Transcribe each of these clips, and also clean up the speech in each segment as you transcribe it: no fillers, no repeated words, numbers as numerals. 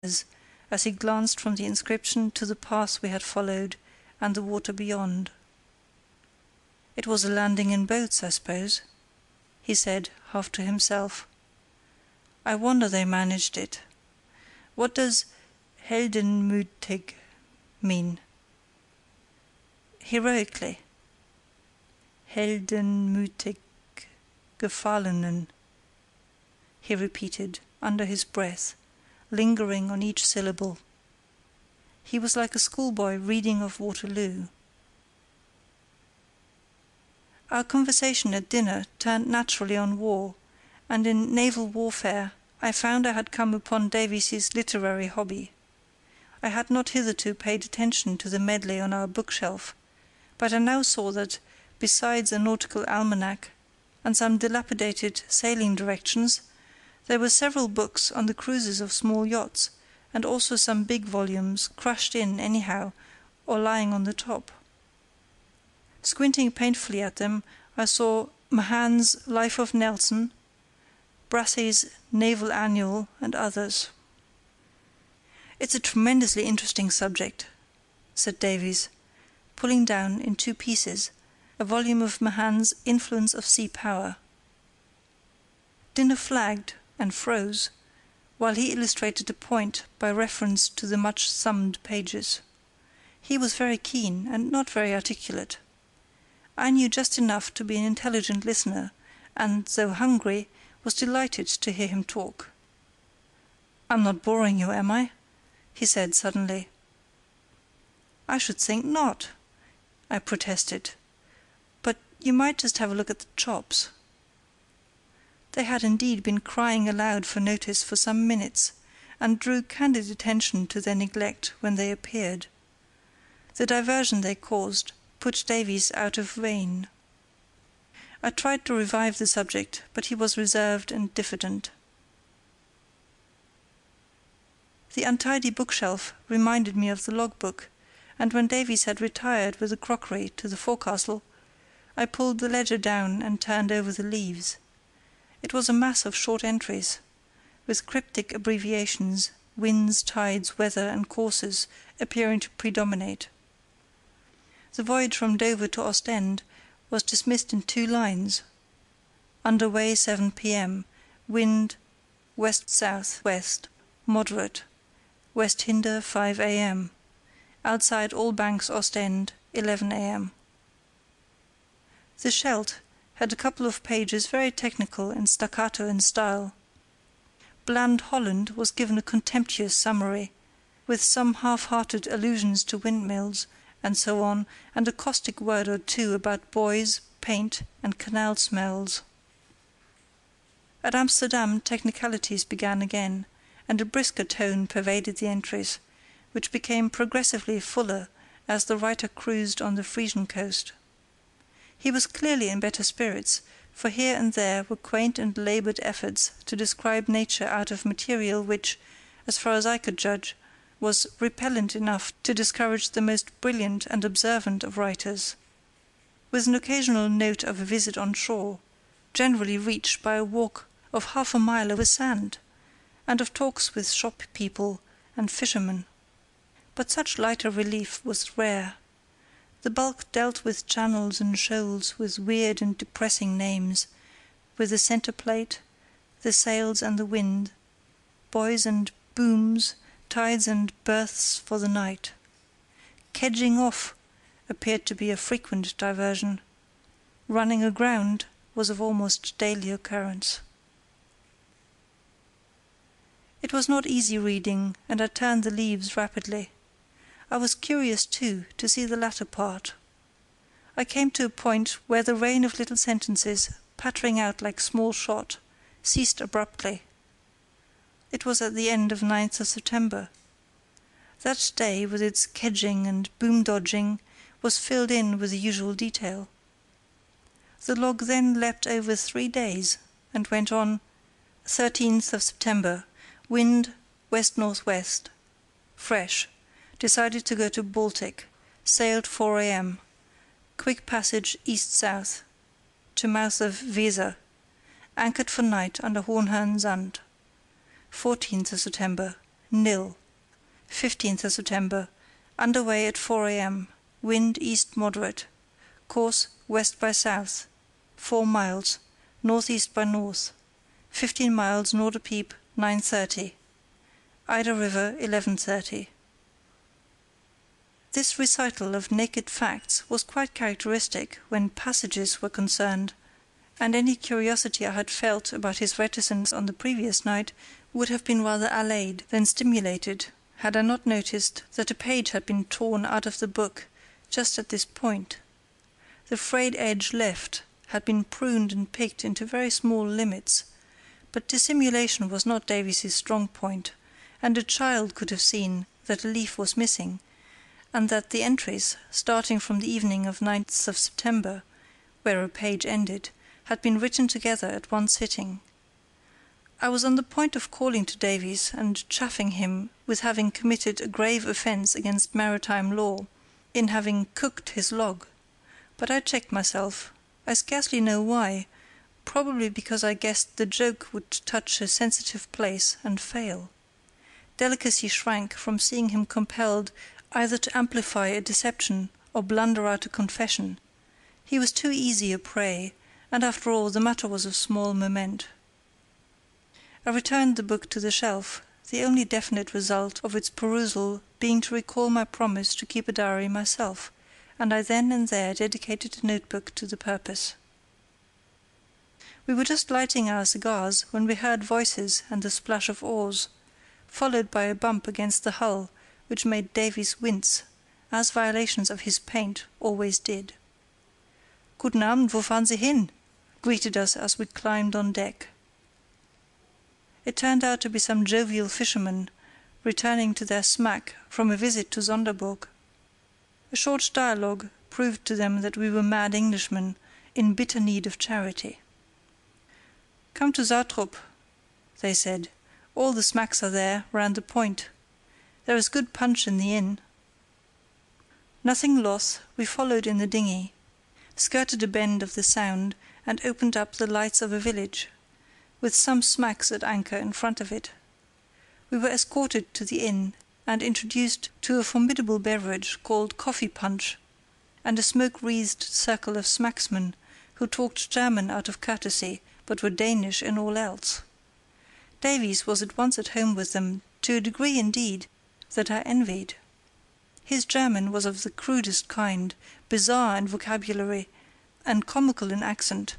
as he glanced from the inscription to the path we had followed and the water beyond. "It was a landing in boats, I suppose," he said, half to himself. "I wonder they managed it. What does heldenmütig mean?" "Heroically." "Heldenmütig gefallenen," he repeated, under his breath, lingering on each syllable. He was like a schoolboy reading of Waterloo. Our conversation at dinner turned naturally on war, and in naval warfare I found I had come upon Davies's literary hobby. I had not hitherto paid attention to the medley on our bookshelf, but I now saw that, besides a nautical almanac and some dilapidated sailing directions, there were several books on the cruises of small yachts, and also some big volumes crushed in anyhow or lying on the top. Squinting painfully at them, I saw Mahan's Life of Nelson, Brassey's Naval Annual, and others. "It's a tremendously interesting subject," said Davies, pulling down in 2 pieces a volume of Mahan's Influence of Sea Power. Dinner flagged and froze, while he illustrated a point by reference to the much-thumbed pages. He was very keen and not very articulate. I knew just enough to be an intelligent listener, and, though hungry, was delighted to hear him talk. "I'm not boring you, am I?" he said suddenly. "I should think not," I protested. "But you might just have a look at the chops." They had indeed been crying aloud for notice for some minutes, and drew candid attention to their neglect when they appeared. The diversion they caused put Davies out of vein. I tried to revive the subject, but he was reserved and diffident. The untidy bookshelf reminded me of the logbook, and when Davies had retired with the crockery to the forecastle, I pulled the ledger down and turned over the leaves. It was a mass of short entries, with cryptic abbreviations, winds, tides, weather, and courses appearing to predominate. The voyage from Dover to Ostend was dismissed in 2 lines. Under way 7 p.m. Wind west-south-west, moderate. West Hinder 5 a.m. Outside Allbanks, Ostend 11 a.m. The Scheldt had a couple of pages very technical and staccato in style. Bland Holland was given a contemptuous summary, with some half-hearted allusions to windmills, and so on, and a caustic word or 2 about boys, paint, and canal smells. At Amsterdam technicalities began again, and a brisker tone pervaded the entries, which became progressively fuller as the writer cruised on the Frisian coast. He was clearly in better spirits, for here and there were quaint and laboured efforts to describe nature out of material which, as far as I could judge, was repellent enough to discourage the most brilliant and observant of writers. With an occasional note of a visit on shore, generally reached by a walk of half a mile over sand, and of talks with shop people and fishermen. But such lighter relief was rare. The bulk dealt with channels and shoals with weird and depressing names, with the centre plate, the sails and the wind, buoys and booms, tides and berths for the night. Kedging off appeared to be a frequent diversion. Running aground was of almost daily occurrence. It was not easy reading, and I turned the leaves rapidly. I was curious, too, to see the latter part. I came to a point where the rain of little sentences, pattering out like small shot, ceased abruptly. It was at the end of 9th of September. That day, with its kedging and boom-dodging, was filled in with the usual detail. The log then leapt over 3 days, and went on: 13th of September, wind west-northwest, fresh. Decided to go to Baltic. Sailed 4 a.m. Quick passage east-south. To mouth of Weser. Anchored for night under Hohenhörn Sand. 14th of September. nil. 15th of September. Underway at 4 a.m. Wind east moderate. Course west by south. 4 miles. Northeast by north. 15 miles Norder Peep 9:30. Ida River 11:30. This recital of naked facts was quite characteristic when passages were concerned, and any curiosity I had felt about his reticence on the previous night would have been rather allayed than stimulated had I not noticed that a page had been torn out of the book just at this point. The frayed edge left had been pruned and picked into very small limits, but dissimulation was not Davies's strong point, and a child could have seen that a leaf was missing, and that the entries, starting from the evening of 9th of September, where a page ended, had been written together at one sitting. I was on the point of calling to Davies and chaffing him with having committed a grave offence against maritime law, in having cooked his log, but I checked myself, I scarcely know why, probably because I guessed the joke would touch a sensitive place and fail. Delicacy shrank from seeing him compelled either to amplify a deception or blunder out a confession. He was too easy a prey, and after all the matter was of small moment. I returned the book to the shelf, the only definite result of its perusal being to recall my promise to keep a diary myself, and I then and there dedicated a notebook to the purpose. We were just lighting our cigars when we heard voices and the splash of oars, followed by a bump against the hull which made Davies wince, as violations of his paint always did. "Guten Abend, wo fahren Sie hin?" greeted us as we climbed on deck. It turned out to be some jovial fishermen returning to their smack from a visit to Sonderburg. A short dialogue proved to them that we were mad Englishmen in bitter need of charity. "Come to Zartrup," they said. "All the smacks are there, round the point. There is good punch in the inn." Nothing loth, we followed in the dinghy, skirted a bend of the Sound, and opened up the lights of a village, with some smacks at anchor in front of it. We were escorted to the inn and introduced to a formidable beverage called coffee punch, and a smoke-wreathed circle of smacksmen who talked German out of courtesy, but were Danish in all else. Davies was at once at home with them, to a degree, indeed, that I envied. His German was of the crudest kind, bizarre in vocabulary and comical in accent,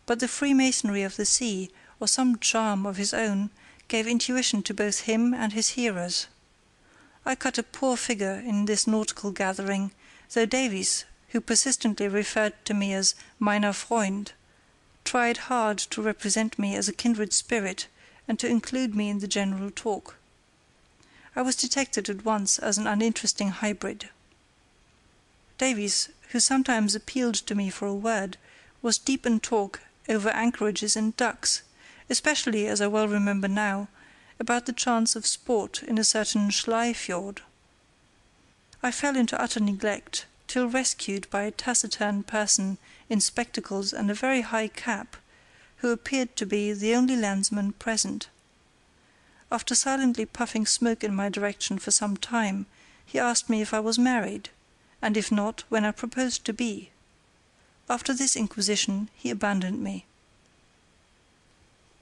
but the freemasonry of the sea, or some charm of his own, gave intuition to both him and his hearers. I cut a poor figure in this nautical gathering, though Davies, who persistently referred to me as meiner Freund, tried hard to represent me as a kindred spirit and to include me in the general talk. I was detected at once as an uninteresting hybrid. Davies, who sometimes appealed to me for a word, was deep in talk over anchorages and ducks, especially, as I well remember now, about the chance of sport in a certain Schlei fjord. I fell into utter neglect, till rescued by a taciturn person in spectacles and a very high cap, who appeared to be the only landsman present. After silently puffing smoke in my direction for some time, he asked me if I was married, and if not, when I proposed to be. After this inquisition he abandoned me.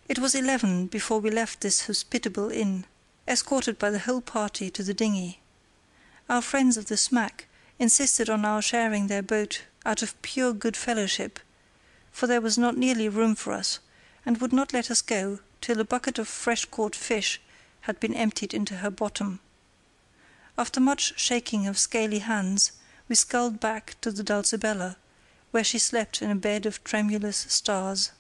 It was 11 before we left this hospitable inn, escorted by the whole party to the dinghy. Our friends of the smack insisted on our sharing their boat out of pure good fellowship, for there was not nearly room for us, and would not let us go till a bucket of fresh-caught fish had been emptied into her bottom. After much shaking of scaly hands, we sculled back to the Dulcibella, where she slept in a bed of tremulous stars.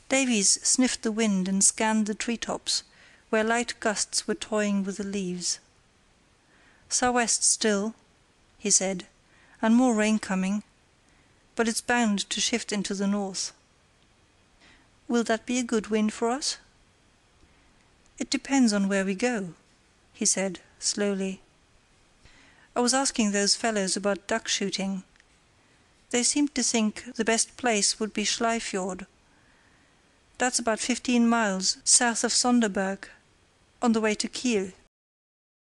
Davies sniffed the wind and scanned the tree-tops, where light gusts were toying with the leaves. "Sou'west still," he said, "and more rain coming, but it's bound to shift into the north." "Will that be a good wind for us?" "It depends on where we go," he said, slowly. "I was asking those fellows about duck shooting. They seemed to think the best place would be Schlei fjord. That's about 15 miles south of Sonderburg. on the way to Kiel.